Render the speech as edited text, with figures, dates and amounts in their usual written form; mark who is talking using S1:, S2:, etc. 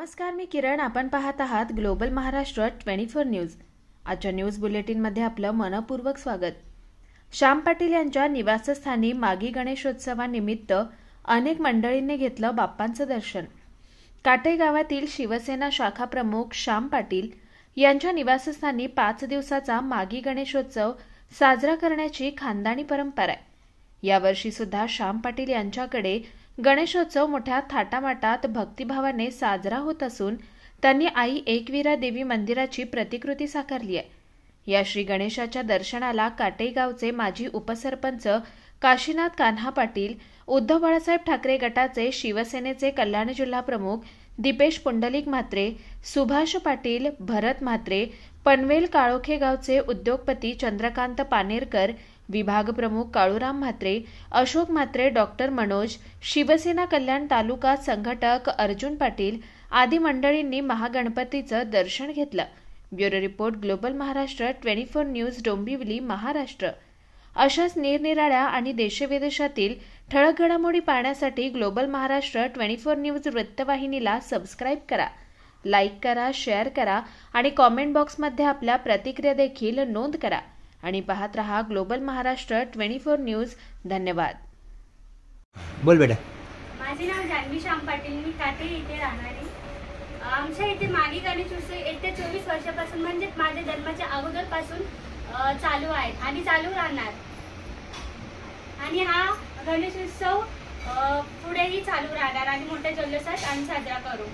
S1: नमस्कार, मी किरण. आपण पाहत आहात ग्लोबल महाराष्ट्र 24 न्यूज. आजच्या न्यूज बुलेटिनमध्ये आपलं मनपूर्वक स्वागत. श्याम पाटील यांच्या निवासस्थानी मागी गणेशोत्सवानिमित्त अनेक मंडळींनी घेतलं बाप्पांचं दर्शन. काटे गावातील शिवसेना शाखा प्रमुख श्याम पाटील यांच्या निवासस्थानी 5 दिवसाचा मागी गणेशोत्सव साजरा करण्याची खानदानी परंपरा आहे. यावर्षी सुद्धा श्याम पाटील यांच्याकडे गणेशोत्सव मोठ्या थाटामाटात भक्तिभावाने साजरा होत असून त्यांनी आई एकवीरा देवी मंदिराची प्रतिकृती साकारली आहे. या श्री गणेशाच्या दर्शनाला काटेगावचे माजी उपसरपंच काशीनाथ कान्हा पाटील, उद्धव बाळासाहेब ठाकरे गटाचे शिवसेनेचे कल्याण जिल्हा प्रमुख दीपेश पुंडलिक म्हात्रे, सुभाष पाटील, भरत म्हात्रे, पनवेल काळोखे गावचे उद्योगपती चंद्रकांत पानेरकर, विभाग प्रमुख काळूराम म्हात्रे, अशोक म्हात्रे, डॉक्टर मनोज, शिवसेना कल्याण तालुका संघटक अर्जुन पाटील आदी मंडळींनी महागणपतीचं दर्शन घेतलं. Bureau report, global Maharashtra 24 news, Dombivli, Maharashtra. अशाच निरनिराळ्या आणि देशविदेशातील ठळक घडामोडी पाहण्यासाठी ग्लोबल महाराष्ट्र 24 न्यूज वृत्तवाहिनीला सबस्क्राईब करा, लाईक करा, शेअर करा आणि कॉमेंट बॉक्समध्ये आपल्या प्रतिक्रिया देखील नोंद करा आणि पाहत रहा ग्लोबल महाराष्ट्र 24 न्यूज. धन्यवाद.
S2: बोल बेटा.
S3: माझे नाव जान्हवी श्याम पाटील. मी काटे इथे राहणारी. आमच्या इथे मागी गणेशोत्सव येत्या 24 वर्षापासून म्हणजे माझ्या जन्माच्या अगोदरपासून चालू आहे आणि चालू राहणार. आणि हा गणेशोत्सव पुढेही चालू राहणार आणि मोठ्या जल्लोषात आम्ही साजरा करू.